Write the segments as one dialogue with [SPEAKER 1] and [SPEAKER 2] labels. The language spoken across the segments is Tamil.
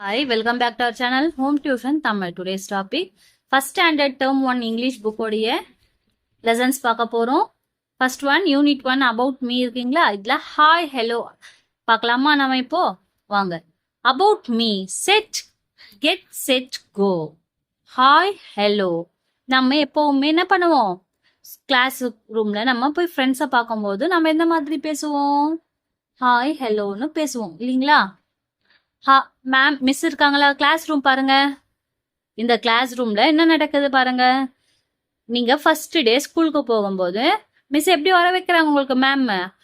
[SPEAKER 1] Hi, welcome back to our channel Home Tuition Tamil. Today's topic first standard term 1 English book உடைய lessons பார்க்க போறோம். First one unit 1 about me இருக்கீங்களா? இதுல hi hello பார்க்கலாமா நாம இப்போ வாங்க. About me set get set go. Hi hello நம்ம எப்பவுமே என்ன பண்ணுவோம்? கிளாஸ் ரூம்ல நம்ம போய் ஃப்ரெண்ட்ஸை பார்க்கும்போது நம்ம எந்த மாதிரி பேசுவோம்? ஹாய் ஹலோன்னு பேசுவோம் இல்லைங்களா? மேம் மிஸ் இருக்காங்களா? கிளாஸ் ரூம் பாருங்க. இந்த கிளாஸ் ரூம்ல என்ன நடக்குது பாருங்க. நீங்க ஃபர்ஸ்ட் டே ஸ்கூலுக்கு போகும்போது மிஸ் எப்படி வர வைக்கிறாங்க உங்களுக்கு? Ma'am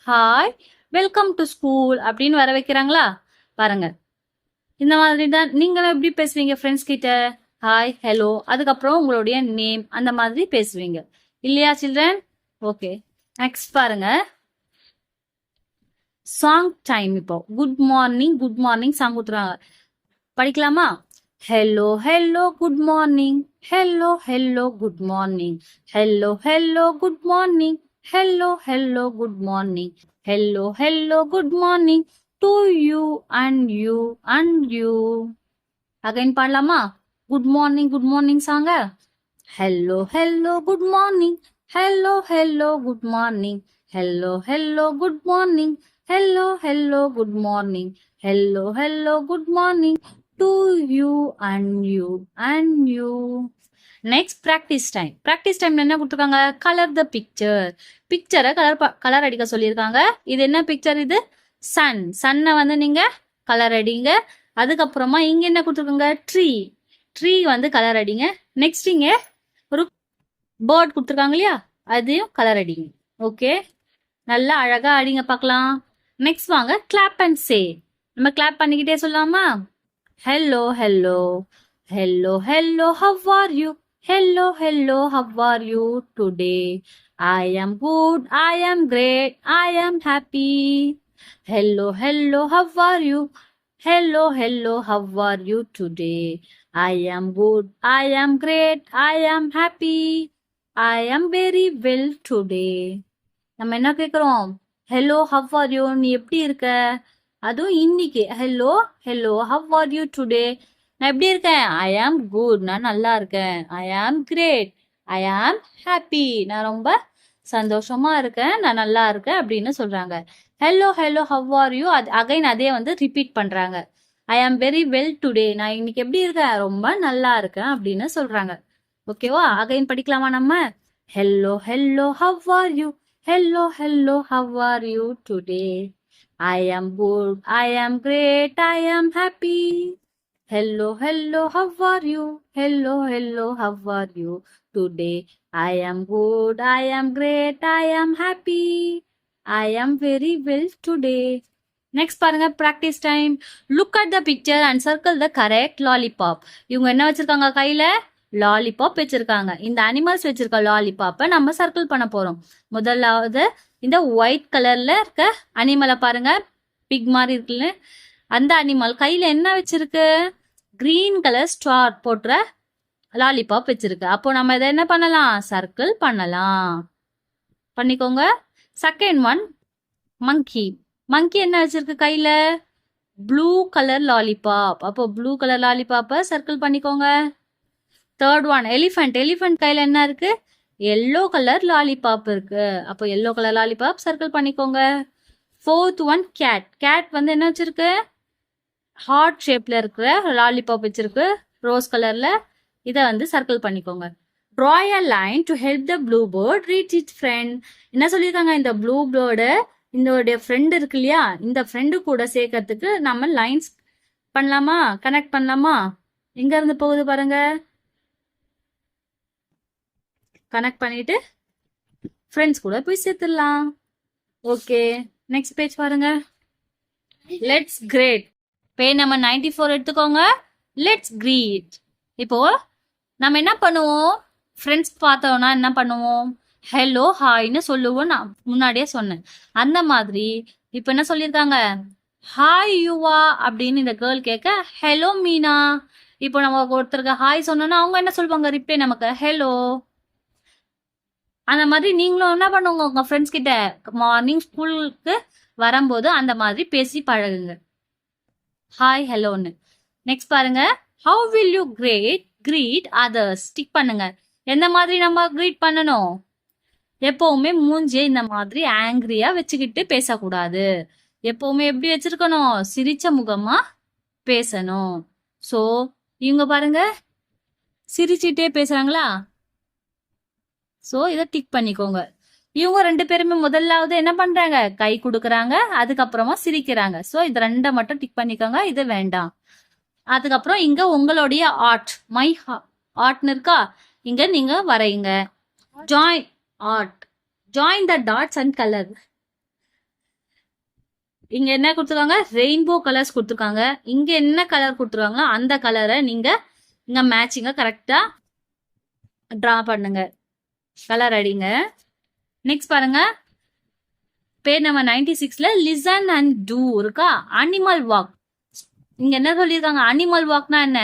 [SPEAKER 1] hi welcome to school அப்படின்னு வர வைக்கிறாங்களா? பாருங்க, இந்த மாதிரி தான் நீங்களும் எப்படி பேசுவீங்க ஃப்ரெண்ட்ஸ் கிட்ட? ஹாய் ஹலோ அதுக்கப்புறம் உங்களுடைய நேம் அந்த மாதிரி பேசுவீங்க இல்லையா சில்ட்ரன்? ஓகே, நெக்ஸ்ட் பாருங்க. Song time. இப்போ குட் மார்னிங் சாங் கொடுத்துறாங்க, படிக்கலாமா? Hello hello good morning, hello hello good morning, hello hello good morning, hello hello good morning, hello hello good morning to you and you and you. Again பாடலாமா? குட் மார்னிங் சாங்க. Hello hello good morning, hello hello good morning, hello hello good morning, hello hello good morning, hello hello good morning to you and you and you. Next practice time. Practice டைம்ல என்ன கொடுத்துருக்காங்க? Colour the picture. பிக்சரை கலர் அடிக்க சொல்லியிருக்காங்க. இது என்ன பிக்சர்? இது சன்னை வந்து நீங்க கலர் அடிங்க. அதுக்கப்புறமா இங்க என்ன கொடுத்துருக்காங்க? ட்ரீ வந்து கலர் அடிங்க. நெக்ஸ்ட் இங்க ஒரு பேர்ட் கொடுத்துருக்காங்க இல்லையா, அதையும் கலர் அடிங்க. ஓகே, நல்லா அழகா அடிங்க பார்க்கலாம். நெக்ஸ்ட் வாங்க கிளாப் அண்ட் சே. நம்ம கிளாப் பண்ணிக்கிட்டே சொல்லலாமா? Hello hello hello hello how are you, hello hello how are you today, I am good, I am great, I am happy. Hello hello how are you, hello hello how are you today, I am good, I am great, I am happy, I am very well today. நம்ம என்ன கேட்குறோம்? ஹலோ ஹவ் ஆர் யூ, நீ எப்படி இருக்க? அதுவும் இன்னைக்கு hello hello how are you today, நான் எப்படி இருக்கேன்? ஐ ஆம் குட், நான் நல்லா இருக்கேன். ஐ am great, I am happy, நான் ரொம்ப சந்தோஷமா இருக்கேன், நான் நல்லா இருக்கேன் அப்படின்னு சொல்றாங்க. Hello hello how are you again அதே வந்து ரிப்பீட் பண்றாங்க. ஐ ஆம் வெரி வெல் டுடே, நான் இன்னைக்கு எப்படி இருக்கேன்? ரொம்ப நல்லா இருக்கேன் அப்படின்னு சொல்றாங்க. ஓகேவா? அகைன் படிக்கலாமா நம்ம? Hello hello how are you, hello hello how are you today, I am good, I am great, I am happy. Hello hello how are you, hello hello how are you today, I am good, I am great, I am happy, I am very well today. Next பாருங்க practice time. Look at the picture and circle the correct lollipop. இவங்க என்ன வச்சிருக்காங்க கையில? லாலிபாப் வச்சிருக்காங்க. இந்த அனிமல்ஸ் வச்சிருக்க லாலிபாப்பை நம்ம சர்க்கிள் பண்ண போறோம். முதலாவது இந்த ஒயிட் கலர்ல இருக்க அனிமலை பாருங்க, பிக் மாதிரி இருக்குல்ல, அந்த அனிமல் கையில என்ன வச்சிருக்கு? கிரீன் கலர் ஸ்டார் போட்டுற லாலிபாப் வச்சிருக்கு. அப்போ நம்ம இதை என்ன பண்ணலாம்? சர்க்கிள் பண்ணலாம். பண்ணிக்கோங்க. செகண்ட் ஒன் மங்கி என்ன வச்சிருக்கு கையில? Blue colour lollipop. அப்போ ப்ளூ கலர் லாலிபாப்பை சர்க்கிள் பண்ணிக்கோங்க. தேர்ட் ஒன் எலிஃபண்ட் கையில என்ன இருக்கு? எல்லோ கலர் லாலிபாப் இருக்கு. அப்போ எல்லோ கலர் லாலிபாப் சர்க்கிள் பண்ணிக்கோங்க. ஃபோர்த் ஒன் கேட் வந்து என்ன வச்சிருக்கு? ஹார்ட் ஷேப்ல இருக்கிற லாலிபாப் வச்சிருக்கு, ரோஸ் கலர்ல. இதை வந்து சர்க்கிள் பண்ணிக்கோங்க. draw a line to help the blue bird reach its friend. என்ன சொல்லியிருக்காங்க? இந்த ப்ளூ பேர்டு இந்த ஃப்ரெண்ட் இருக்கு இல்லையா, இந்த ஃப்ரெண்டு கூட சேர்க்கறதுக்கு நம்ம லைன்ஸ் பண்ணலாமா? கனெக்ட் பண்ணலாமா? எங்க இருந்து போகுது பாருங்க. கனெக்ட் பண்ணிட்டு ஃப்ரெண்ட்ஸ் கூட போய் சேர்த்துடலாம். ஓகே, நெக்ஸ்ட் பேஜ் பாருங்க. Let's greet. பேஜ் நம்பர் 94 எடுத்துக்கோங்க. Let's greet. இப்போ நம்ம என்ன பண்ணுவோம்? ஃப்ரெண்ட்ஸ் பார்த்தோம்னா என்ன பண்ணுவோம்? ஹலோ ஹாய்னு சொல்லுவோம். நான் முன்னாடியே சொன்னேன். அந்த மாதிரி இப்போ என்ன சொல்லியிருக்காங்க? ஹாய் யுவா அப்படின்னு இந்த கேர்ள் கேட்க ஹலோ மீனா. இப்போ நம்ம ஒருத்தருக்கு ஹாய் சொன்னோம்னா அவங்க என்ன சொல்லுவாங்க? ரிப்ளை நமக்கு ஹலோ. அந்த மாதிரி நீங்களும் என்ன பண்ணுங்க, உங்க ஃப்ரெண்ட்ஸ் கிட்ட மார்னிங் ஸ்கூலுக்கு வரும்போது அந்த மாதிரி பேசி பழகுங்க. ஹாய் ஹலோன்னு. நெக்ஸ்ட் பாருங்க, how will you greet others? Tick பண்ணுங்க. எந்த மாதிரி நம்ம greet பண்ணணும்? எப்பவுமே மூஞ்சியை இந்த மாதிரி ஆங்கிரியா வச்சுக்கிட்டு பேசக்கூடாது. எப்பவுமே எப்படி வச்சிருக்கணும்? சிரிச்ச முகமா பேசணும். சோ இவங்க பாருங்க சிரிச்சிட்டே பேசுறாங்களா? சோ இத டிக் பண்ணிக்கோங்க. இவங்க 2 பேருமே முதலாவது என்ன பண்றாங்க? கை கொடுக்கறாங்க, அதுக்கப்புறமா சிரிக்கிறாங்க. சோ இது 2 மட்டும் டிக் பண்ணிக்கோங்க, இது வேண்டாம். அதுக்கப்புறம் இங்க உங்களுடைய ஆர்ட், மை ஆர்ட்னு இருக்கா, இங்க நீங்க வரையுங்க. Join art, join the dots and colour. இங்க என்ன கொடுத்துருக்காங்க? ரெயின்போ கலர்ஸ் கொடுத்துருக்காங்க. இங்க என்ன கலர் கொடுத்துருக்காங்களோ அந்த கலரை நீங்க இங்க மேட்சிங்கா கரெக்டா டிரா பண்ணுங்க, கலர் அடிங்க. நெக்ஸ்ட் பாருங்க, பேஜ் நம்பர் 96ல லிசன் அண்ட் டூ இருக்கா, அனிமல் வாக். இங்க என்ன சொல்லியிருக்காங்க? அனிமல் வாக்னா என்ன?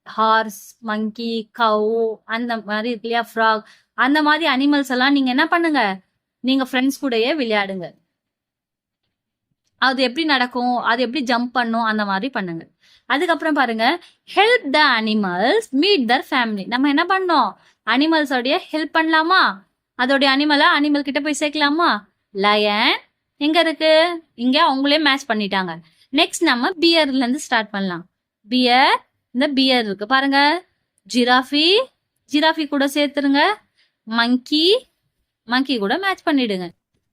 [SPEAKER 1] ஹார்ஸ், மங்கி, கவ் அந்த மாதிரி இருக்கு இல்லையா, ஃப்ராக், அந்த மாதிரி அனிமல்ஸ் எல்லாம் நீங்க என்ன பண்ணுங்க, நீங்க ஃப்ரெண்ட்ஸ் கூடயே விளையாடுங்க. அது எப்படி நடக்கும், அது எப்படி ஜம்ப் பண்ணும், அந்த மாதிரி பண்ணுங்க. அதுக்கப்புறம் பாருங்க, help the animals meet Dhar family. நம்ம என்ன பண்ணோம்? அனிமல்ஸோடைய ஹெல்ப் பண்ணலாமா? அதோடைய அனிமல் கிட்ட போய் சேர்க்கலாமா? லயன் எங்க இருக்கு? இங்க அவங்களே மேட்ச் பண்ணிட்டாங்க. நெக்ஸ்ட் நம்ம பியர்ல இருந்து ஸ்டார்ட் பண்ணலாம். பியர், இந்த பியர் இருக்கு பாருங்க. ஜிராஃபி, ஜிராஃபி கூட சேர்த்துருங்க. மங்கி கூட மேட்ச் பண்ணிடுங்க.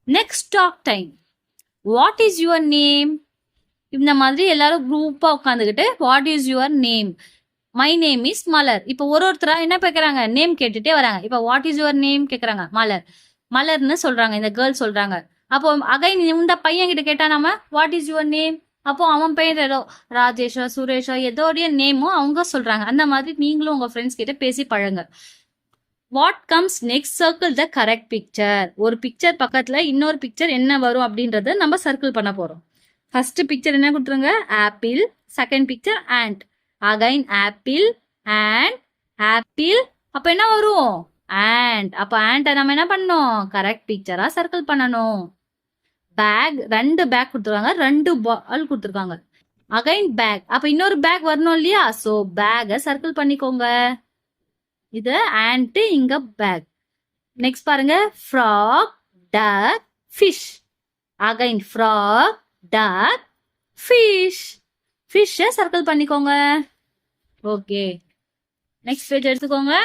[SPEAKER 1] Next talk time. What is your name? இந்த மாதிரி எல்லாரும் குரூப்பா உட்காந்துக்கிட்டு what is your name, my name is Malar. இப்போ ஒருத்தரா என்ன கேட்கறாங்க? நேம் கேட்டுட்டே வராங்க. இப்போ வாட் இஸ் யுவர் நேம் கேட்கறாங்க, மலர், மலர்னு சொல்றாங்க, இந்த கேர்ள் சொல்றாங்க. அப்போ அகைன் இந்த பையன் கிட்ட கேட்டா நம்ம வாட் இஸ் யுவர் நேம், அப்போ அவன் பெயர் ஏதோ ராஜேஷா, சுரேஷா, ஏதோடைய நேமும் அவங்க சொல்றாங்க. அந்த மாதிரி நீங்களும் உங்க ஃப்ரெண்ட்ஸ் கிட்ட பேசி பழங்க. What comes next? Circle the correct picture. ஒரு பிக்சர் பக்கத்துல இன்னொரு பிக்சர் என்ன வரும் அப்படின்றத நம்ம சர்க்கிள் பண்ண போறோம். ஃபர்ஸ்ட் பிக்சர் என்ன கொடுத்துருங்க? Apple. Second picture and. Again apple and apple. அப்ப என்ன வரும்? ஆண்ட். அப்ப ஆண்ட நம்ம என்ன பண்ணணும்? கரெக்ட் பிக்சரா சர்க்கிள் பண்ணணும். பேக், 2 பேக் கொடுத்துருக்காங்க, 2 பால் கொடுத்துருக்காங்க. அகைன் பேக், அப்ப இன்னொரு பேக் வரணும் இல்லையா? சோ பேக சர்க்கிள் பண்ணிக்கோங்க. இது ஆண்ட், இங்க பேக். நெக்ஸ்ட் பாருங்க, ஃப்ராக், டக், ஃபிஷ். அகைன் ஃப்ராக், டக், ஃபிஷ். ஃபிஷ்ஷை சர்க்கிள் பண்ணிக்கோங்க. ஓகே, நெக்ஸ்ட் பேஜ் எடுத்துக்கோங்க.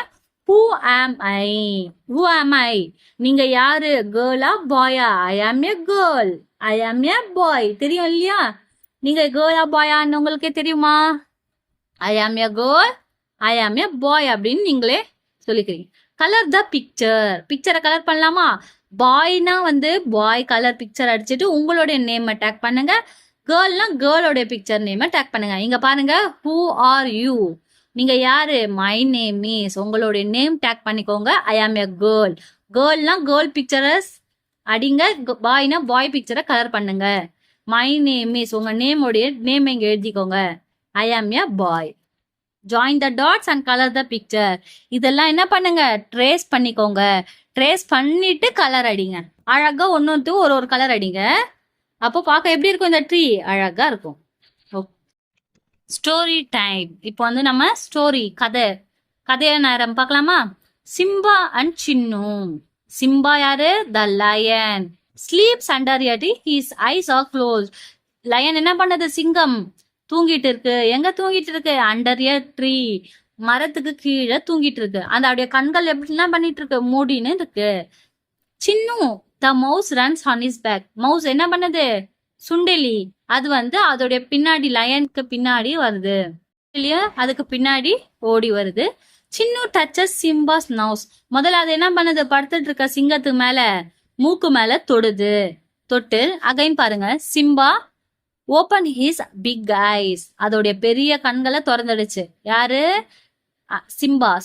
[SPEAKER 1] Who am I? Who am I? நீங்க யாரு? கேர்ளா பாயா? I am a girl. I am a boy. தெரியும் இல்லையா? நீங்க கேர்ளா பாயான்னு உங்களுக்கே தெரியுமா? I am a girl, I am a boy அப்படின்னு நீங்களே சொல்லிக்கிறீங்க. Colour the picture. பிக்சரை கலர் பண்ணலாமா? பாய்னா வந்து பாய் கலர் பிக்சர் அடிச்சுட்டு உங்களுடைய நேம் டேக் பண்ணுங்க. கேர்ள்னா கேர்ளோடைய பிக்சர் நேம் டேக் பண்ணுங்க. இங்க பாருங்க, who are you? நீங்க யாரு? My name is. உங்களுடைய நேம் டேக் பண்ணிக்கோங்க. ஐ ஆம் எ கேர்ள். கேர்ள்னா கேர்ள் பிக்சரஸ் அடிங்க, பாய்னா பாய் பிக்சரை கலர் பண்ணுங்க. மை நேம் இஸ், உங்க நேமோடைய நேம் இங்க எழுதிக்கோங்க. I am a boy. Join the dots and colour the picture. இதெல்லாம் என்ன பண்ணுங்க? ட்ரேஸ் பண்ணிக்கோங்க. ட்ரேஸ் பண்ணிட்டு கலர் அடிங்க. அழகா ஒன்னொன்று ஒரு கலர் அடிங்க. அப்போ பார்க்க எப்படி இருக்கும்? இந்த ட்ரீ அழகா இருக்கும். Story time. இப்போ வந்து நம்ம ஸ்டோரி, கதைய நேரம் பார்க்கலாமா? Simba and Chinnu. சிம்பா யாரு? The lion. Sleeps under a tree, his eyes are closed. Lion என்ன பண்ணது? சிங்கம் தூங்கிட்டு இருக்கு. எங்க தூங்கிட்டு இருக்கு? அண்டர் எ ட்ரீ, மரத்துக்கு கீழே தூங்கிட்டு இருக்கு. அந்த அப்படியே கண்கள் எப்படிலாம் பண்ணிட்டு இருக்கு? மூடின்னு இருக்கு. Chinnu, the mouse runs on his back. Mouse என்ன பண்ணுது? சுண்டெலி. அது வந்து அதோடைய பின்னாடி, லயனுக்கு பின்னாடி வருது இல்லையா, அதுக்கு பின்னாடி ஓடி வருது. சின்னு டச்சஸ் சிம்பாஸ் நவுஸ். முதல்ல அது என்ன பண்ணுது? படுத்துட்டு இருக்க சிங்கத்து மேல, மூக்கு மேல தொட்டு அகைன் பாருங்க, Simba open his big eyes. அதோடைய பெரிய கண்களை திறந்துடுச்சு. யாரு?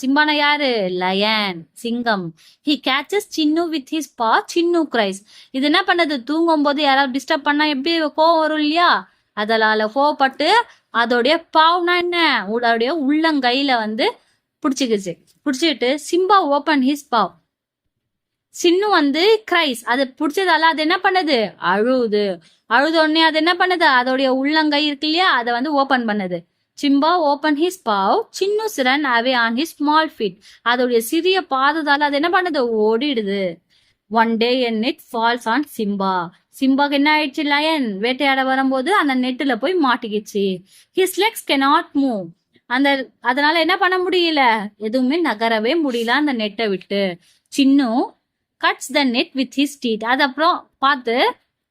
[SPEAKER 1] சிம்பானா யாரு? லயன், சிங்கம். He catches Chinnu with his paw. Chinnu cries. இது என்ன பண்ணது? தூங்கும் போது யாராவது டிஸ்டர்ப் பண்ணா எப்படி கோவம் வரும் இல்லையா? அதனால கோவப்பட்டு அதோடைய பாவ்னா என்ன? அதோடைய உள்ளங்கையில வந்து பிடிச்சிட்டு சிம்பா ஓபன் ஹிஸ் பாவ். சின்னு வந்து கிரைஸ், அது பிடிச்சதால அது என்ன பண்ணுது? அழுது உடனே அது என்ன பண்ணுது? அதோடைய உள்ளங்கை இருக்கு இல்லையா, அதை வந்து ஓபன் பண்ணுது. Simba open his paw, Chinnu's run away on his small feet. அதோடைய சிறிய பாதத்தால அது என்ன பண்ணுது, ஓடிடுது. One day a net falls on Simba. சிம்பாக்கு என்ன ஆயிடுச்சு, லயன் வேட்டையாட வரும்போது அந்த நெட்டுல போய் மாட்டிக்கிச்சு. His legs cannot move. அதனால என்ன பண்ண முடியல, எதுவுமே நகரவே முடியல அந்த நெட்டை விட்டு. Chinnu cuts the net with his teeth. அது அப்புறம் பார்த்து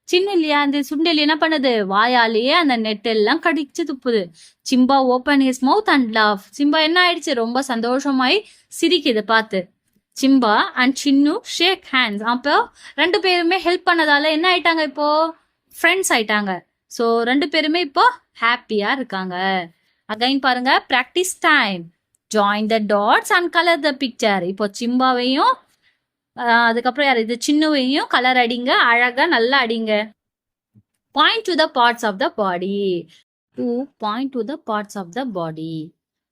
[SPEAKER 1] சின்ன இல்லையா அந்த சுண்டெலி என்ன பண்ணுது, வாயாலேயே அந்த நெட் எல்லாம் கடிச்சு துப்புது. Simba open his mouth and laugh. Simba என்ன ஆயிடுச்சு, ரொம்ப சந்தோஷமாய் சிரிக்குது பார்த்து. Simba and Chinnu shake hands. அப்போ ரெண்டு பேருமே ஹெல்ப் பண்ணதால என்ன ஆயிட்டாங்க, இப்போ ஃப்ரெண்ட்ஸ் ஆயிட்டாங்க. ஸோ ரெண்டு பேருமே இப்போ ஹாப்பியா இருக்காங்க. அகைன் பாருங்க, practice time. Join the dots and colour the picture. இப்போ சிம்பாவையும் அதுக்கப்புறம் யார் இது சின்னுவையும் கலர் அடிங்க, அழகா நல்லா அடிங்க. Point to the parts of the body. Point to the parts of the body.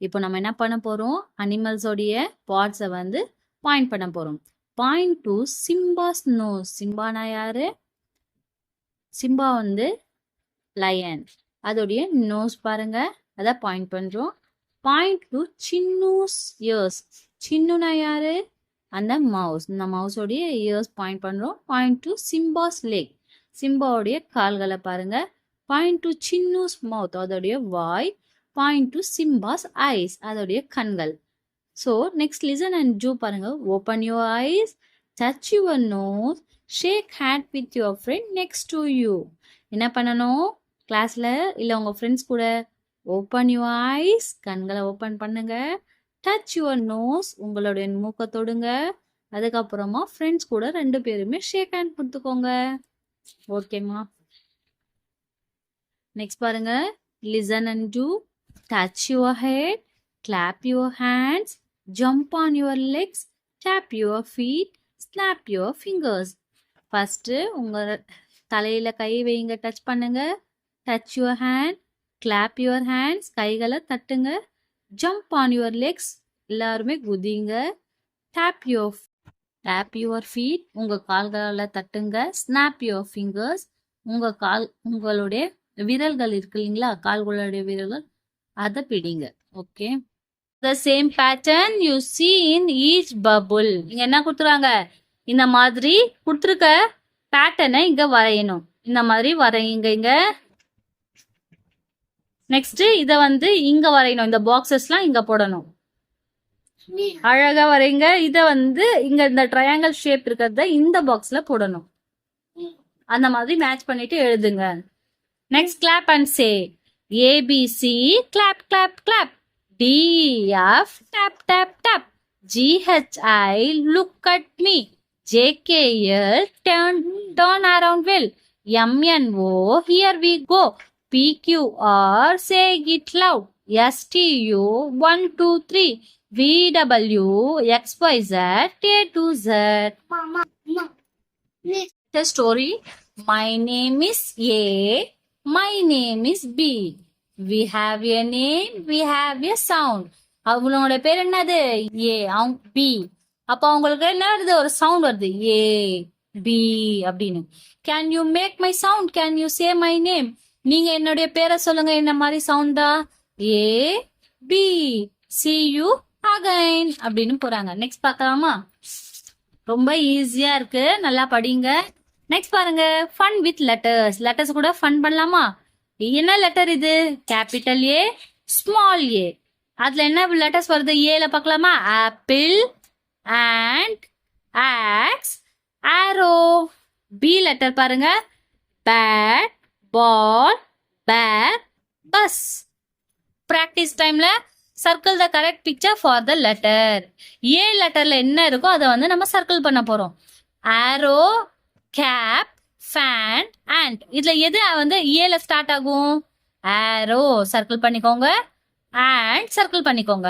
[SPEAKER 1] இப்போ நம்ம என்ன பண்ண போறோம், அனிமல்ஸோடைய பார்ட்ஸை வந்து பாயிண்ட் பண்ண போறோம். Point to Simba's nose. சிம்பானா யாரு, சிம்பா வந்து லயன், அதோடைய நோஸ் பாருங்க, அதை பாயிண்ட் பண்றோம். Point to Chinnu's ears. சின்னுனா யாரு, அந்த மவுஸ். இந்த மவுஸோடைய இயர்ஸ் பாயிண்ட் பண்றோம். Point to Simba's leg. சிம்பாவுடைய கால்களை பாருங்க. பாயிண்ட் டு சின்னூஸ் மவுத், அதோடைய வாய். பாயிண்ட் டு சிம்பாஸ் ஐஸ், அதோடைய கண்கள். So next listen and do பாருங்க. Open your eyes, touch your nose, shake hand with your friend next to you. என்ன பண்ணணும் கிளாஸ்ல இல்லை உங்க ஃப்ரெண்ட்ஸ் கூட, ஓப்பன் யுவர் ஐஸ், கண்களை ஓப்பன் பண்ணுங்க. டச் யுவர் நோஸ், உங்களுடைய மூக்கை தொடுங்க. அதுக்கப்புறமா ஃப்ரெண்ட்ஸ் கூட ரெண்டு பேருமே ஷேக் ஹேண்ட் கொடுத்துக்கோங்க. ஓகேம்மா. நெக்ஸ்ட் பாருங்க, listen and do. Touch your head, clap your hands, jump on your legs, tap your feet, snap your fingers. First உங்க தலையில கை வைங்க, டச் பண்ணுங்க. Touch your hand, clap your hands, கைகளை தட்டுங்க. ஜம்ப் ஆன் யுவர் லெக்ஸ், எல்லாருமே குதிங்க. டேப் யுவர் ஃபீட், உங்க கால்களை தட்டுங்க. ஸ்னாப் யுவர் ஃபிங்கர்ஸ், உங்களுடைய விரல்கள் இருக்கு இல்லைங்களா, கால்களுடைய விரல்கள், அதை பிடிங்க. Okay. The same pattern you see in each bubble. இங்க என்ன கொடுத்துறாங்க, இந்த மாதிரி கொடுத்துருக்க பேட்டர்னை இங்க வரையணும். இந்த மாதிரி வரையுங்க இங்க. நெக்ஸ்ட் இத வந்து இங்க வரையணும். இந்த பாக்ஸஸ்லாம் இங்க போடணும். அழகா வரைங்க. இத வந்து இங்க இந்த ட்ரையாங்கிள் ஷேப் இருக்கிறத இந்த பாக்ஸ்ல போடணும். அந்த மாதிரி மேட்ச் பண்ணிட்டு எழுதுங்க. Next clap and say. ABC clap clap clap. DEF tap tap tap. GHI look at me. JKL turn around well. MNO here we go. PQR say it loud. STU 1 2 3. VW XYZ A to Z. Mama. The story. My name is A. My name is B. We have a name, we have a sound. அவங்களோட பேர் என்னது, ஏ. அவங்க பி. அப்போ அவங்களுக்கு என்ன வருது, ஒரு சவுண்ட் வருது, ஏ பி அப்படின்னு. Can you make my sound, can you say my name. நீங்க என்னுடைய பேரை சொல்லுங்க, என்ன மாதிரி சவுண்டா, A B C you again அப்படின்னு போறாங்க. நெக்ஸ்ட் பார்க்கலாமா. ரொம்ப ஈஸியா இருக்கு, நல்லா படிங்க. நெக்ஸ்ட் பாருங்க, ஃபன் வித் லெட்டர்ஸ். லெட்டர்ஸ் கூட ஃபன் பண்ணலாமா. என்ன லெட்டர் இது, கேபிட்டல் ஏ, ஸ்மால் ஏ. அதுல என்ன லெட்டர்ஸ் வருது, ஏல பார்க்கலாமா. Apple, ant, ox, arrow. B letter பாருங்க, bat, ball, bag, bus. Practice டைம்ல circle the correct picture for the letter. A லெட்டர்ல என்ன இருக்கோ அதை வந்து நம்ம சர்க்கிள் பண்ண போறோம். Arrow, cap, fan, ant. இதுல எது வந்து ஏல ஸ்டார்ட் ஆகும், ஆரோ சர்க்கிள் பண்ணிக்கோங்க, அண்ட் சர்க்கிள் பண்ணிக்கோங்க.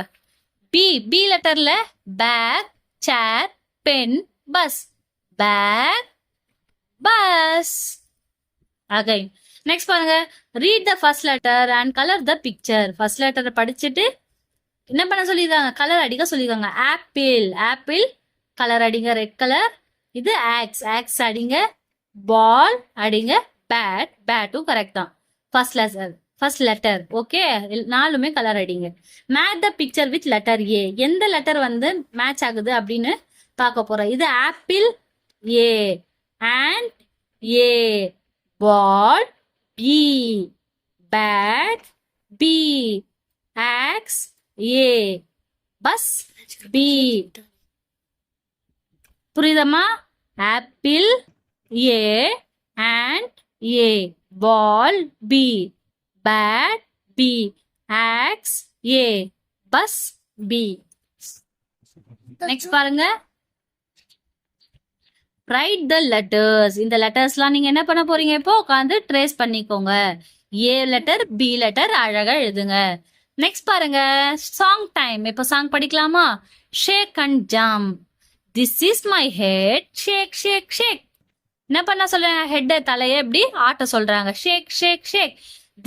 [SPEAKER 1] பி லெட்டர்ல bag, chair, pen, bus. Bag, bus. Again next பாருங்க, read the first letter and colour the picture. First லெட்டரை படிச்சுட்டு என்ன பண்ண சொல்லியிருக்காங்க, கலர் அடிக்க சொல்லியிருக்காங்க. ஆப்பிள், ஆப்பிள் கலர் அடிங்க, ரெட் கலர். இது ஆக்ஸ், ஆக்ஸ் அடிங்க. பால் அடிங்க. பேட், பேட்டும் கரெக்ட் தான். First letter first letter. Okay, நாலுமே கலர் அடிங்க. Match the picture with letter A. எந்த லெட்டர் வந்து மேட்ச் ஆகுது அப்படின்னு பார்க்க போறோம். இது apple A, ant A, ball B, bat B, ox A, bus B. புரியுதம்மா? Apple A, ant A, ball B, bat B, ox A, bus B. Next பாருங்க. Write the letters. இந்த லெட்டர்ஸ்லாம் நீங்க என்ன பண்ண போறீங்க? இப்போ உட்காந்து ட்ரேஸ் பண்ணிக்கோங்க. ஏ லெட்டர், பி லெட்டர் அழகா எழுதுங்க. நெக்ஸ்ட் பாருங்க, சாங் டைம். இப்போ சாங் படிக்கலாமா? Shake and jump. This is my head, shake shake shake. என்ன பண்ண சொல்றாங்க? ஹெட், தலையை எப்படி ஆட்ட சொல்றாங்க. Shake shake shake.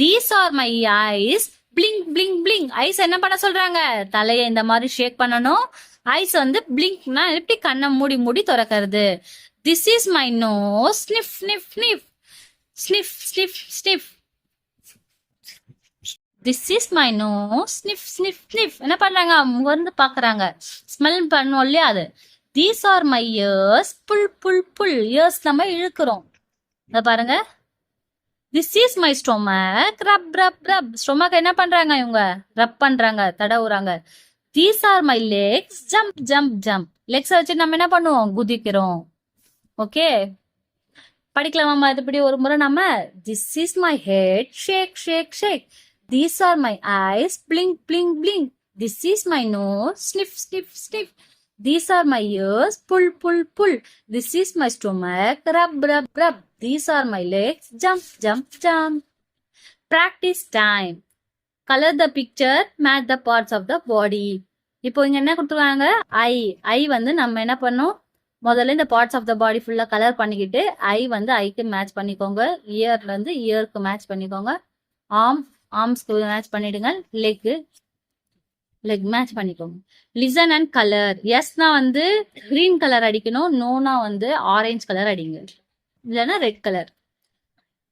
[SPEAKER 1] These are my eyes, blink blink blink. Eyes என்ன பண்ண சொல்றாங்க? தலையை இந்த மாதிரி ஷேக் பண்ணணும். ஐஸ் வந்து பிளிங்க்னா எப்படி கண்ணை மூடி மூடி திறக்கிறது. This is my nose, sniff sniff sniff. Sniff sniff sniff. This is my nose, sniff sniff sniff. என்ன பண்றாங்க? வந்து பாக்குறாங்க, ஸ்மெல் பண்ணுவோம் இல்லையா அது. These are my ears, pull pull pull. Ears நம்ம இழுக்கிறோம். இத பாருங்க. This is my stomach, rub rub rub. Stomach என்ன பண்றாங்க? இவங்க ரப் பண்றாங்க, தடவுறாங்க. These are my legs, jump jump jump. லெக்ஸை வச்சு நம்ம என்ன பண்ணுவோம்? குதிக்கிறோம். ஓகே, படிக்கலாமா இதுபடி ஒரு முறை நம்ம? This is my head, shake shake shake. These are my eyes, blink blink blink. This is my nose, sniff sniff sniff. These are my ears, pull pull pull. This is my stomach, rub rub rub. These are my legs, jump jump jump. Practice time. Color the picture, match the parts of the body. இப்போ இங்க என்ன கொடுத்துருக்காங்க? ஐ வந்து நம்ம என்ன பண்ணோம்? முதல்ல இந்த பார்ட்ஸ் ஆஃப் த பாடி ஃபுல்லா கலர் பண்ணிக்கிட்டு ஐ வந்து ஐக்கு மேட்ச் பண்ணிக்கோங்க. இயர்ல இருந்து இயருக்கு மேட்ச் பண்ணிக்கோங்க. ஆர்ம்ஸ்க்கு மேட்ச் பண்ணிடுங்க. லெக் மேட்ச் பண்ணிக்கோங்க. Listen and colour. எஸ்னா வந்து கிரீன் கலர் அடிக்கணும், நோனா வந்து ஆரஞ்சு கலர் அடிங்க, இல்லைன்னா ரெட் கலர்.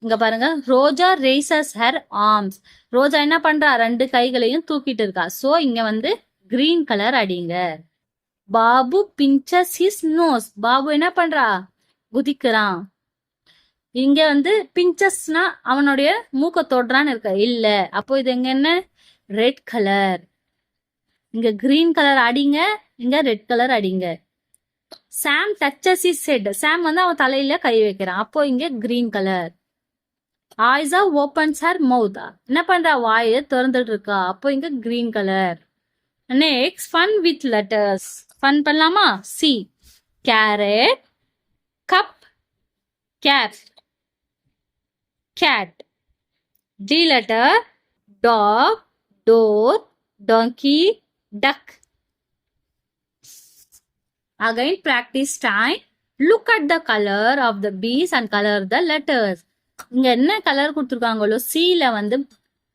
[SPEAKER 1] இங்க பாருங்க, ரோஜா ரேசஸ் ஹர் ஆர்ம்ஸ். ரோஜா என்ன பண்றா? ரெண்டு கைகளையும் தூக்கிட்டு இருக்கா. சோ இங்க வந்து கிரீன் கலர் அடிங்க. Babu pinches his nose. Babu என்ன பண்றா? குதிக்கிறான். இங்க வந்து பிஞ்சஸ்னா அவனுடைய மூக்க தொடுறான்னு இருக்க, இல்ல. அப்போ இது எங்க என்ன? Red colour. இங்க கிரீன் கலர் அடிங்க, இங்க ரெட் கலர் அடிங்க. Sam touches is head. Sam வந்து அவன் தலையில கை வைக்கிறான். அப்போ இங்க green colour. Ayesha opens her mouth. என்ன பண்றா? வாயை திறந்துட்டு இருக்கா. அப்போ இங்க green colour. Next fun with letters. Fun பண்ணலாமா? C, carrot, cup, cap, cat. D letter, dog, door, donkey, duck. Again practice time. Look at the color of the bees and color the letters. இங்க என்ன கலர் கொடுத்துருக்காங்களோ, சீல வந்து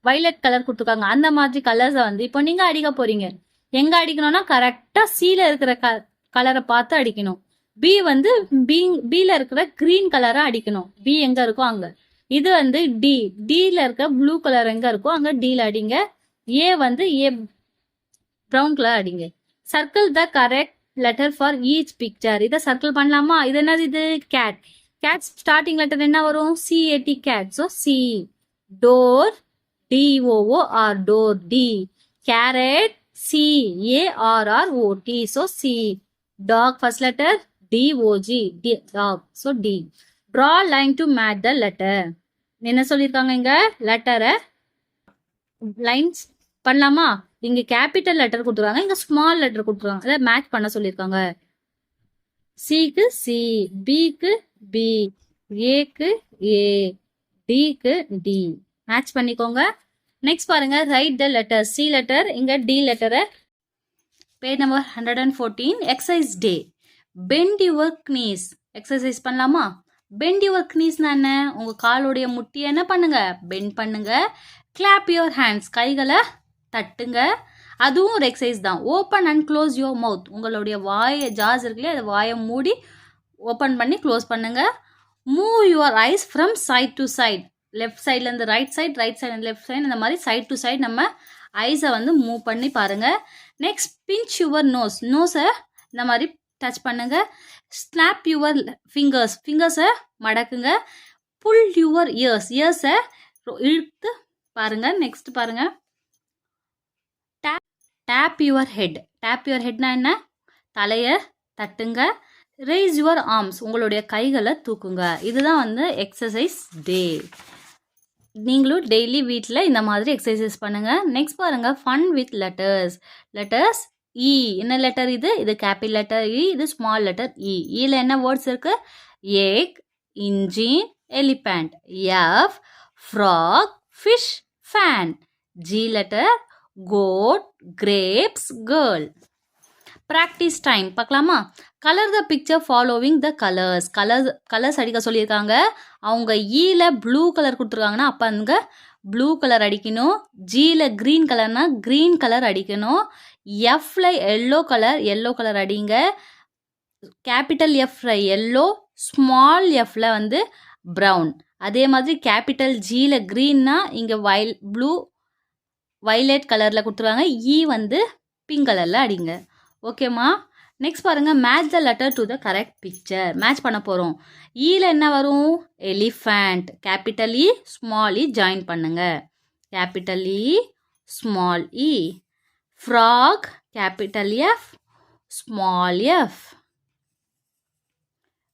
[SPEAKER 1] வைலட் கலர் கொடுத்துருக்காங்க. அந்த மாதிரி கலர்ஸை வந்து இப்போ நீங்க அடிக்க போறீங்க. எங்க அடிக்கணும்னா கரெக்டா சீல இருக்கிற கலரை பார்த்து அடிக்கணும். பி வந்து பீல இருக்கிற கிரீன் கலரை அடிக்கணும். பி எங்க இருக்கோ அங்க. இது வந்து டில இருக்க ப்ளூ கலர் எங்க இருக்கோ அங்க டில அடிங்க. ஏ வந்து ஏ ப்ரௌன் கலர் அடிங்க. Circle the correct letter for each picture. இதை சர்க்கிள் பண்ணலாமா? இது என்னது? இது கேட். கேட் ஸ்டார்டிங் லெட்டர் என்ன வரும்? C A T, cat. So C. Door, D O O R, door, D. Carrot, CARROT, so C. Dog first letter D O G, dog, so D. Draw line to match the letter. என்ன சொல்லியிருக்காங்க? இங்க லெட்டரை லைன்ஸ் பண்ணலாமா? இங்க கேபிட்டல் லெட்டர் கொடுத்துருக்காங்க, இங்க ஸ்மால் லெட்டர் கொடுத்துருக்காங்க. அதை மேட்ச் பண்ண சொல்லியிருக்காங்க. சிக்கு சி, பிக்கு பி, ஏக்கு ஏ, டிக்கு டி. மேட்ச் பண்ணிக்கோங்க. நெக்ஸ்ட் பாருங்க, write the letter. C letter, இங்க டி லெட்டரை. Page number 114. Exercise day. Bend your knees. Exercise பண்ணலாமா? பெண்ட் யுவர் knீஸ்னா என்ன? உங்க காலுடைய முட்டியை என்ன பண்ணுங்க? பெண்ட் பண்ணுங்க. Clap your hands. கைகளை தட்டுங்க. அதுவும் ஒரு எக்ஸசைஸ் தான். Open and close your mouth. உங்களுடைய வாயை, ஜாஸ் இருக்குல்லையே, அதை வாயை மூடி ஓப்பன் பண்ணி க்ளோஸ் பண்ணுங்க. Move your eyes from side to side. Left சைட்லேருந்து ரைட் சைடு லெஃப்ட் சைடு இந்த மாதிரி சைட் டு சைட் நம்ம ஐஸை வந்து மூவ் பண்ணி பாருங்கள். நெக்ஸ்ட் பிஞ்ச் யுவர் நோஸை இந்த மாதிரி டச் பண்ணுங்க. ஸ்னாப் யுவர் ஃபிங்கர்ஸை மடக்குங்க. புல் யுவர் இயர்ஸை இழுத்து பாருங்க. நெக்ஸ்ட் பாருங்க, டேப் யுவர் ஹெட்னா என்ன? தலையை தட்டுங்க. ரேஸ் யுவர் ஆர்ம்ஸ், உங்களுடைய கைகளை தூக்குங்க. இதுதான் வந்து எக்ஸசைஸ் டே. நீங்களும் டெய்லி வீட்டில் இந்த மாதிரி எக்ஸசைஸ் பண்ணுங்க. நெக்ஸ்ட் பாருங்க, ஃபன் வித் லெட்டர்ஸ். இ என்ன லெட்டர் இது? இது கேபிட்டல் லெட்டர் இ, இது ஸ்மால் லெட்டர் இ. இல என்ன வேர்ட்ஸ் இருக்கு? Egg, engine, elephant. F, frog, fish, fan. G letter goat, grapes, girl. Practice time பார்க்கலாமா? Colour the picture following the colours அடிக்க சொல்லியிருக்காங்க. அவங்க ஈல ப்ளூ கலர் கொடுத்துருக்காங்கன்னா அப்போ அங்கே ப்ளூ கலர் அடிக்கணும். ஜியில் க்ரீன் கலர்னா க்ரீன் கலர் அடிக்கணும். எஃப்ல எல்லோ கலர் அடிங்க. கேபிட்டல் எஃப்ல எல்லோ, ஸ்மால் எஃப்ல வந்து ப்ரௌன். அதே மாதிரி கேபிட்டல் ஜியில் க்ரீன்னா இங்கே வைலட் கலரில் கொடுத்துருவாங்க. இ வந்து பிங்க் கலரில் அடிங்க. ஓகேம்மா? நெக்ஸ்ட் பாருங்கள், match the letter to the correct picture. Match பண்ண போகிறோம். ஈல என்ன வரும்? Elephant. Capital E small E join பண்ணுங்க. Capital E small E. Frog capital F small F.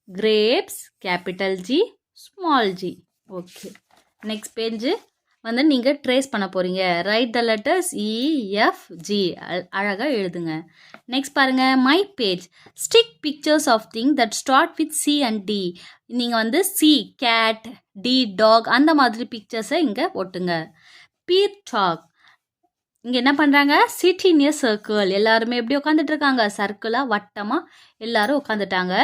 [SPEAKER 1] Grapes capital G small G. Okay, next page வந்து நீங்கள் ட்ரேஸ் பண்ண போகிறீங்க. Write the letters E F G அழகாக எழுதுங்க. நெக்ஸ்ட் பாருங்கள், my page. Stick pictures of thing that start with C and D. நீங்கள் வந்து சி கேட், டி டாக், அந்த மாதிரி பிக்சர்ஸை இங்கே போட்டுங்க. பீர் டாக். இங்கே என்ன பண்ணுறாங்க? Sit in a circle. எல்லாருமே எப்படி உட்காந்துட்டு இருக்காங்க? சர்க்கிளாக வட்டமாக எல்லாரும் உட்காந்துட்டாங்க.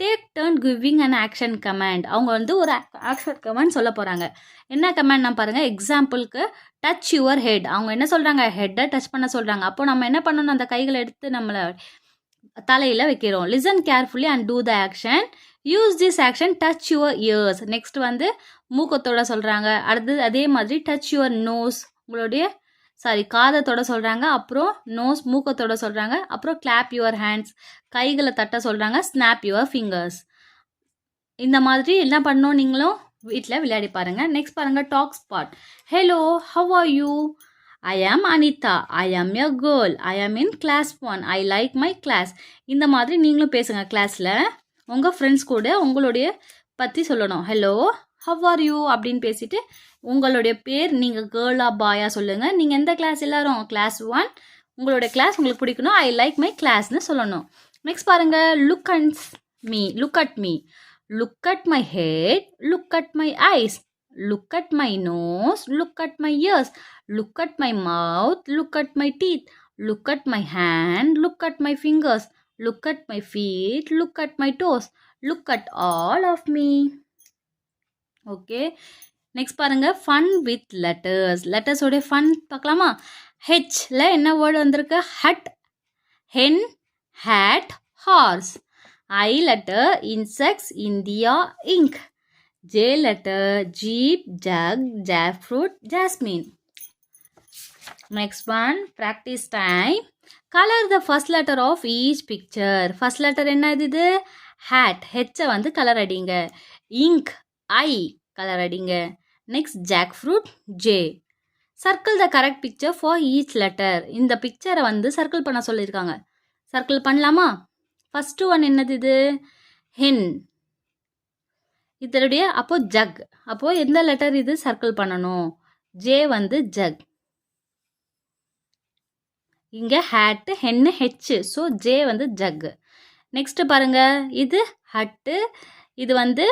[SPEAKER 1] Take turn giving and action command. அவங்க வந்து ஒரு ஆக்ஷன் கமாண்ட் சொல்ல போகிறாங்க. என்ன கமாண்ட்னா பாருங்கள், எக்ஸாம்பிளுக்கு டச் யுவர் ஹெட். அவங்க என்ன சொல்கிறாங்க? ஹெட்டை டச் பண்ண சொல்கிறாங்க. அப்போ நம்ம என்ன பண்ணணும்? அந்த கைகளை எடுத்து நம்மளை தலையில் வைக்கிறோம். Listen carefully and do the action. Use this action touch your ears. Next வந்து மூக்கத்தோட சொல்கிறாங்க. அடுத்தது அதே மாதிரி டச் யுவர் நோஸ், உங்களுடைய காதத்தோட சொல்கிறாங்க. அப்புறம் நோஸ் மூக்கத்தோட சொல்கிறாங்க. அப்புறம் கிளாப் யுவர் ஹேண்ட்ஸ், கைகளை தட்ட சொல்கிறாங்க. Snap your fingers. இந்த மாதிரி என்ன பண்ணணும்? நீங்களும் வீட்டில் விளையாடி பாருங்கள். நெக்ஸ்ட் பாருங்கள், dog spot. Hello, how are you? I am Anita. I am a girl. I am in class 1. I like my class. இந்த மாதிரி நீங்களும் பேசுங்க. கிளாஸில் உங்கள் ஃப்ரெண்ட்ஸ் கூட உங்களுடைய பற்றி சொல்லணும். ஹலோ, ஹவ் ஆர் யூ அப்படின்னு பேசிட்டு உங்களுடைய பேர், நீங்கள் கேர்ளா பாயா சொல்லுங்கள். நீங்கள் எந்த கிளாஸ்? எல்லாரும் கிளாஸ் 1. உங்களுடைய கிளாஸ் உங்களுக்கு பிடிக்கணும். ஐ லைக் மை கிளாஸ்னு சொல்லணும். நெக்ஸ்ட் பாருங்கள், look at me. Look at my head. Look at my eyes. Look at my nose. Look at my ears. Look at my mouth. Look at my teeth. Look at my hand. Look at my fingers. Look at my feet. Look at my toes. Look at all of me. Okay, next பாருங்கள், ஃபன் வித் லெட்டர்ஸோடைய ஃபன் பார்க்கலாமா? ஹெச்ல என்ன வேர்டு வந்திருக்கு? Hut, hen, hat, horse. I letter insects, India, ink. J letter jeep, jug, jackfruit, jasmine. Next one, practice time. Colour the first letter of each picture. First letter என்ன இது? ஹேட். ஹெச்சை வந்து கலர் அடிங்க. இங்க், ஐ கலர் அடிங்க. Next jackfruit, J. Circle the correct picture for each letter. இந்த பிக்சரை வந்து சர்க்கிள் பண்ண சொல்லியிருக்காங்க. சர்க்கிள் பண்ணலாமா? ஃபஸ்ட்டு ஒன் என்னது? இது ஹென். இதனுடைய அப்போ ஜக். அப்போது எந்த லெட்டர் இது சர்க்கிள் பண்ணணும்? ஜே வந்து ஜக். இங்கே hat, hen, H. So J வந்து ஜக். நெக்ஸ்ட்டு பாருங்கள், இது ஹட்டு, இது வந்து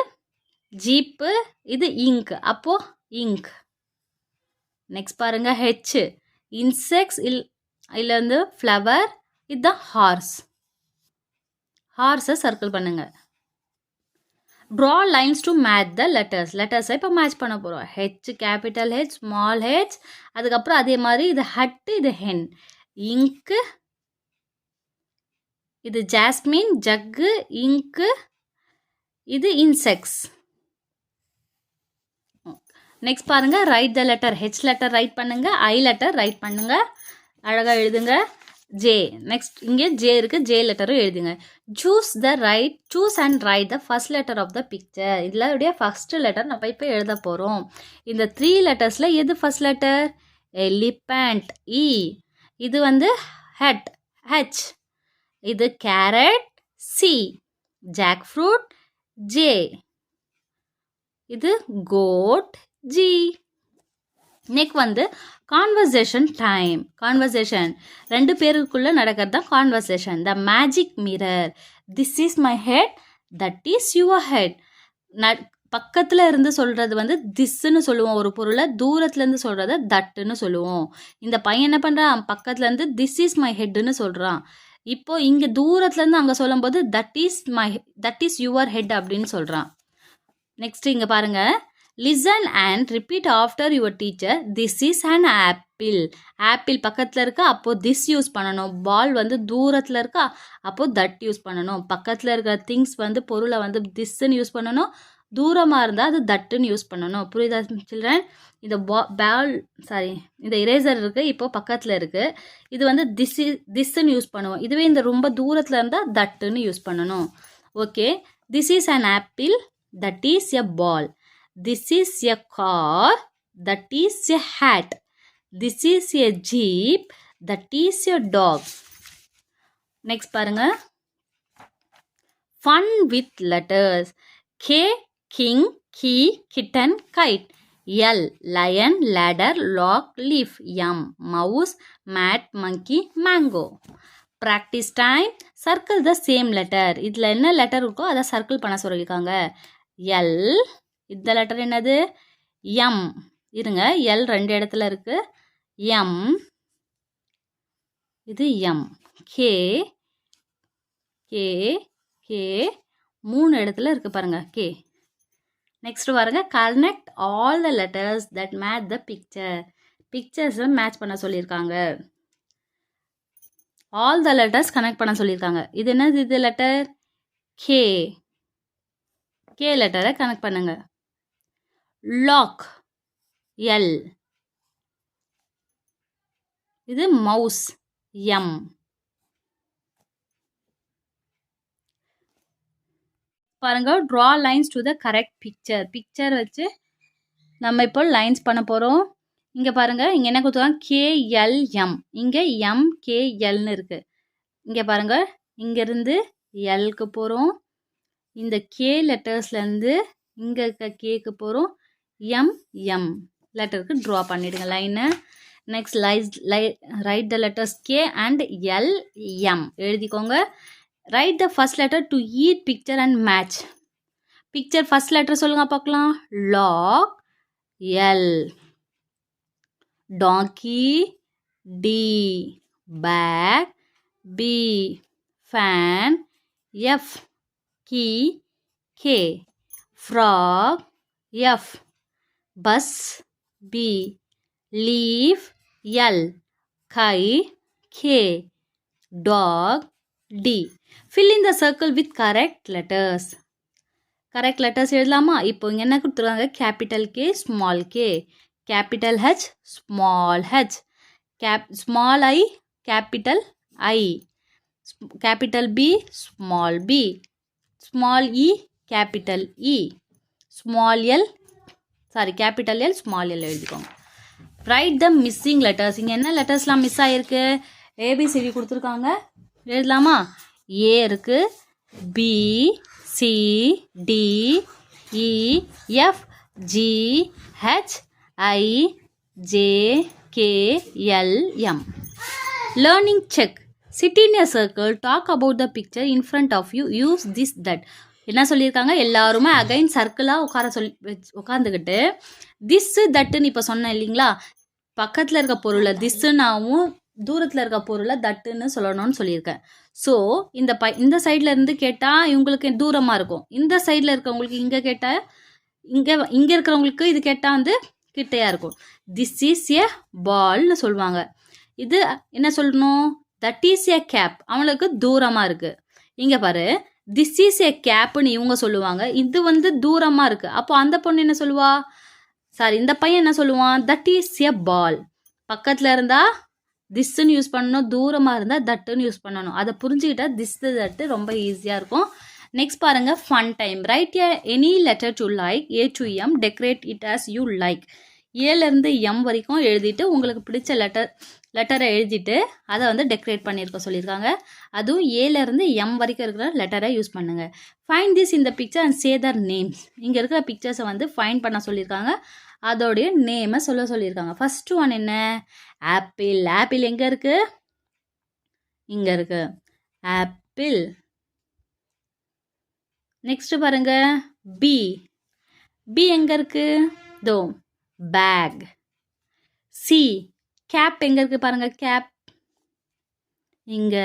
[SPEAKER 1] ஜீப்பு, இது இங்க். அப்போது இங்க். நெக்ஸ்ட் பாருங்க, ஹெச் இன்செக்ட்ஸ், இல்லை வந்து ஃப்ளவர். இதுதான் ஹார்ஸ். ஹார்ஸை சர்க்கிள் பண்ணுங்க. Draw lines to match the லெட்டர்ஸை இப்போ மேட்ச் பண்ண போகிறோம். H, capital H, small H. அதுக்கப்புறம் அதே மாதிரி இது ஹட்டு, இது ஹென். இங்கு, இது ஜாஸ்மின், ஜக்கு, இங்கு, இது இன்செக்ட்ஸ். நெக்ஸ்ட் பாருங்க, write the letter. H letter write பண்ணுங்க, ஐ லெட்டர் ரைட் பண்ணுங்க, அழகாக எழுதுங்க. ஜே, நெக்ஸ்ட் இங்கே ஜே இருக்கு, ஜே லெட்டரும் எழுதுங்க. Choose and write the first letter of the picture. இதில் ஃபர்ஸ்ட் லெட்டர் நம்ம இப்போ எழுத போகிறோம். இந்த 3 லெட்டர்ஸில் எது ஃபர்ஸ்ட் லெட்டர்? Elephant, E. இது வந்து ஹெட், ஹெச். இது carrot, C. Jackfruit, J. இது கோட், ஜி. நெக்ஸ்ட் வந்து கான்வர்சேஷன் டைம். கான்வர்சேஷன் 2 பேருக்குள்ள நடக்கிறது தான் conversation. The magic mirror. This is my head, that is your head. பக்கத்தில் இருந்து சொல்கிறது வந்து திஸ்ன்னு சொல்லுவோம் ஒரு பொருளை, தூரத்துலேருந்து சொல்கிறத தட்டுன்னு சொல்லுவோம். இந்த பையன் என்ன பண்ணுறான், பக்கத்துலேருந்து திஸ் இஸ் மை ஹெட்டுன்னு சொல்கிறான். இப்போது இங்கே தூரத்துலேருந்து அங்கே சொல்லும்போது தட் இஸ் யுவர் ஹெட் அப்படின்னு சொல்கிறான். நெக்ஸ்ட் இங்கே பாருங்கள், listen and repeat after your teacher. This is an apple. Apple பக்கத்தில் இருக்கா, அப்போது திஸ் யூஸ் பண்ணணும். பால் வந்து தூரத்தில் இருக்கா, அப்போது தட் யூஸ் பண்ணணும். பக்கத்தில் இருக்கிற திங்ஸ் வந்து பொருளை வந்து திஸ்ன்னு யூஸ் பண்ணணும், தூரமாக இருந்தால் அது தட்டுன்னு யூஸ் பண்ணணும். புரியுதா சில்ட்ரன்? இந்த இந்த இரேசர் இருக்குது, இப்போது பக்கத்தில் இருக்குது. இது வந்து திஸ்ன்னு யூஸ் பண்ணுவோம். இதுவே இந்த ரொம்ப தூரத்தில் இருந்தால் தட்டுன்னு யூஸ் பண்ணணும். Okay, this is an apple, that is a ball. This is a car, that is a hat. This is a jeep, that is a dog. Next பாருங்க, fun with letters. K, king, key, kitten, kite. L, lion, ladder, lock, leaf. M, mouse, mat, monkey, mango. Practice time. Circle the same letter. இதில் என்ன லெட்டர் இருக்கோ அதை சர்க்கிள் பண்ண சொல்லியிருக்காங்க. L, இந்த லெட்டர் என்னது? எம். இருங்க, எல் 2 இடத்துல இருக்கு. எம், இது எம். கே, கே, கே 3 இடத்துல இருக்கு பாருங்க, கே. நெக்ஸ்ட் பாருங்க, connect all the letters that match the picture. பிக்சர்ஸை மேட்ச் பண்ண சொல்லியிருக்காங்க. ஆல் த லெட்டர்ஸ் கனெக்ட் பண்ண சொல்லியிருக்காங்க. இது என்னது? இது லெட்டர் கே. கே லெட்டரை கனெக்ட் பண்ணுங்க. Lock, L. இது மவுஸ், எம். பாருங்க, draw lines to the correct picture. Picture வச்சு நம்ம இப்போ லைன்ஸ் பண்ண போகிறோம். இங்கே பாருங்க, இங்கே என்ன கொடுத்துருக்காங்க? கேஎல்எம். இங்கே எம்கேஎல்னு இருக்குது. இங்கே பாருங்க, இங்கேருந்து எல்க்கு போகிறோம். இந்த கே லெட்டர்ஸ்லேருந்து இங்கே இருக்க கேக்கு போகிறோம். எம் லெட்டருக்கு ட்ரா பண்ணிவிடுங்க லைனை. Next write the letters K and L, M எழுதிக்கோங்க. Write the first letter to each picture and match. Picture first letter சொல்லுங்க பார்க்கலாம். Log, L. Donkey, D. Bag, B. Fan, F. Key, K. Frog, F. Bus, B. Leaf, L. Kite, K. Dog, D. fill in the circle with correct letters. Correct letters எழுதலாமா? இப்போ இங்கே என்ன கொடுத்துருக்காங்க? Capital K, small K. Capital H, small H. Small I, capital I. Capital B, small B. Small E, capital E. Small L, capital L, small L எழுதிக்கோங்க. Write the missing letters. இங்கே என்ன லெட்டர்ஸ்லாம் மிஸ் ஆகிருக்கு? ஏபிசிடி கொடுத்துருக்காங்க, எழுதலாமா? ஏ இருக்குது, B, C, D, E, F, G, H, I, J, K, L, M. Learning check. Sit in a circle, talk about the picture in front of you, use this that. என்ன சொல்லியிருக்காங்க? எல்லாருமே அகைன் சர்க்கிளாக உட்காந்துக்கிட்டு திஸ்ஸு தட்டுன்னு இப்போ சொன்னேன் இல்லைங்களா, பக்கத்தில் இருக்க பொருளை திஸ்ஸுன்னாவும் தூரத்தில் இருக்க பொருளை தட்டுன்னு சொல்லணும்னு சொல்லியிருக்கேன். ஸோ இந்த சைடில் இருந்து கேட்டால் இவங்களுக்கு தூரமாக இருக்கும், இந்த சைடில் இருக்கவங்களுக்கு இங்கே கேட்டால் இங்கே இருக்கிறவங்களுக்கு இது கேட்டால் வந்து கிட்டையாக இருக்கும். திஸ் இஸ் எ பால்னு சொல்லுவாங்க. இது என்ன சொல்லணும்? தட் இஸ் எ கேப், அவங்களுக்கு தூரமாக இருக்குது. இங்கே பாரு, திஸ் இஸ் எ கேப்புன்னு இவங்க சொல்லுவாங்க, இது வந்து தூரமாக இருக்குது. அப்போ அந்த பொண்ணு என்ன சொல்லுவா? சாரி இந்த பையன் என்ன சொல்லுவான், தட் இஸ் எ பால். பக்கத்தில் இருந்தால் திஸ்ன்னு யூஸ் பண்ணணும், தூரமாக இருந்தால் தட்டுன்னு யூஸ் பண்ணணும். அதை புரிஞ்சுக்கிட்டா திஸ் தட்டு ரொம்ப ஈஸியாக இருக்கும். நெக்ஸ்ட் பாருங்க, fun time. Write any letter to like, A to M, decorate it as you like. ஏலேருந்து எம் வரைக்கும் எழுதிட்டு உங்களுக்கு பிடிச்ச லெட்டரை எழுதிட்டு அதை வந்து டெக்கரேட் பண்ணியிருக்க சொல்லியிருக்காங்க. அதுவும் ஏலேருந்து எம் வரைக்கும் இருக்கிற லெட்டரை யூஸ் பண்ணுங்க. ஃபைண்ட் திஸ் இந்த picture and say their names. இங்கே இருக்கிற பிக்சர்ஸை வந்து ஃபைண்ட் பண்ண சொல்லியிருக்காங்க, அதோடைய நேமை சொல்லியிருக்காங்க. ஃபர்ஸ்ட் ஒன் என்ன, ஆப்பிள். ஆப்பிள் எங்கே இருக்கு, இங்கே இருக்கு ஆப்பிள். நெக்ஸ்ட் பாருங்க, பி. பி எங்க இருக்கு, தோ பேக். சி. கேப் எங்க இருக்கு பாருங்க, கேப் இங்க.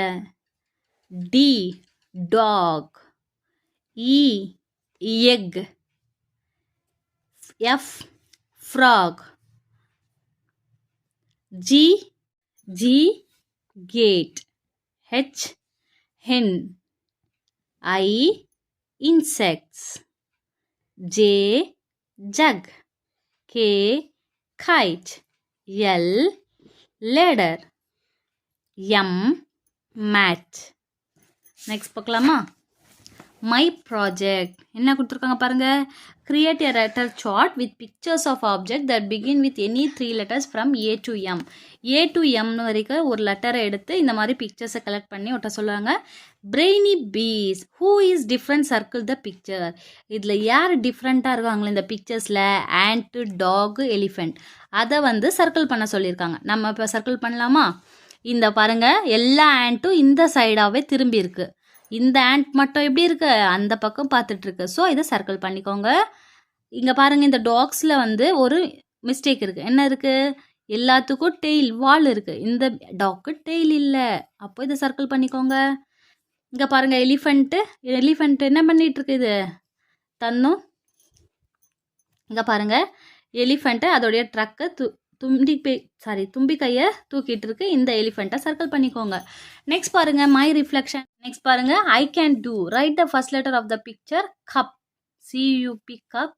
[SPEAKER 1] D. Dog. E. Egg. F. Frog. G. Gate. H. hen. I. insects. J. jug. K. kite. L. ladder. M. mat. Next பார்க்கலாமா, மை ப்ராஜெக்ட். என்ன கொடுத்துருக்காங்க பாருங்க, create a letter chart with pictures of object that begin with any 3 letters from A to M. A to எம்னு வரைக்கும் ஒரு லெட்டரை எடுத்து இந்த மாதிரி பிக்சர்ஸை கலெக்ட் பண்ணி ஒட்ட சொல்லுவாங்க. Brainy bees who is different circle the picture. இதில் யார் டிஃப்ரெண்ட்டாக இருக்காங்களே இந்த பிக்சர்ஸில், ஆண்ட்டு, டாகு, எலிஃபெண்ட், அதை வந்து சர்க்கிள் பண்ண சொல்லியிருக்காங்க. நம்ம இப்போ சர்க்கிள் பண்ணலாமா, இந்த பாருங்க எல்லா ஆண்ட்டும் இந்த சைடாகவே திரும்பி இருக்கு, இந்த ஆண்ட் மட்டும் எப்படி இருக்கு, அந்த பக்கம் பார்த்துட்டு இருக்கு. ஸோ இதை சர்க்கிள் பண்ணிக்கோங்க. இங்கே பாருங்க, இந்த டாக்ஸில் வந்து ஒரு மிஸ்டேக் இருக்குது. என்ன இருக்குது, எல்லாத்துக்கும் டெய்ல் வால் இருக்குது, இந்த டாக்கு டெய்ல் இல்லை. அப்போ இதை சர்க்கிள் பண்ணிக்கோங்க. இங்கே பாருங்க, எலிஃபெண்ட் என்ன பண்ணிட்டு இருக்கு, இது தன்னும். இங்கே பாருங்க, எலிஃபெண்ட்டு அதோடைய ட்ரக்கை தும்பி கையை தூக்கிட்டு இருக்கு. இந்த எலிஃபெண்ட்டை சர்க்கிள் பண்ணிக்கோங்க. நெக்ஸ்ட் பாருங்க, மை ரிஃப்ளெக்ஷன். நெக்ஸ்ட் பாருங்க, I can do. Write the first letter of the picture, cup, CUP cup.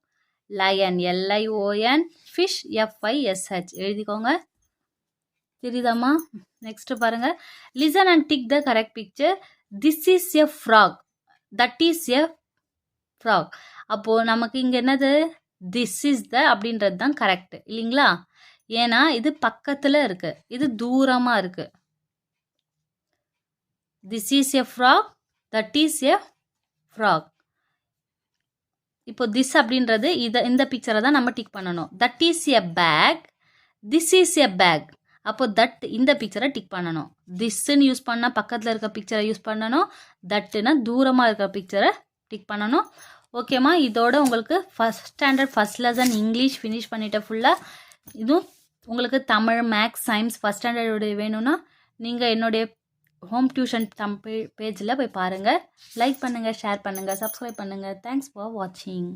[SPEAKER 1] Lion, LION. Fish, FISH எழுதிக்கோங்க. தெரியுதாம்மா? நெக்ஸ்ட் பாருங்க, listen and tick the correct picture. This is a frog, that is a frog. அப்போ நமக்கு இங்க என்னது, திஸ் இஸ் த அப்படின்றது தான் கரெக்ட் இல்லைங்களா? ஏன்னா இது பக்கத்துல இருக்கு, இது தூரமா இருக்கு. This is a frog, that is a frog. இப்போ திஸ் அப்படின்றது இந்த பிக்சரை தான் நம்ம டிக் பண்ணணும். That is a bag, this is a bag. அப்போ தட் இந்த பிக்சரை டிக் பண்ணணும். திஸ்ன்னு யூஸ் பண்ணால் பக்கத்தில் இருக்க பிக்சரை யூஸ் பண்ணணும், தட்டுனா தூரமாக இருக்கிற பிக்சரை டிக் பண்ணணும். ஓகேம்மா, இதோட உங்களுக்கு first standard first lesson English finish பண்ணிட்டேன் ஃபுல்லாக. இதுவும் உங்களுக்கு தமிழ், மேக்ஸ், சயின்ஸ் ஃபஸ்ட் ஸ்டாண்டர்டோடைய வேணும்னா நீங்கள் என்னுடைய ஹோம் டியூஷன் தமிழ் பேஜில் போய் பாருங்கள். லைக் பண்ணுங்கள், ஷேர் பண்ணுங்கள், சப்ஸ்கிரைப் பண்ணுங்கள். தேங்க்ஸ் ஃபார் வாட்சிங்.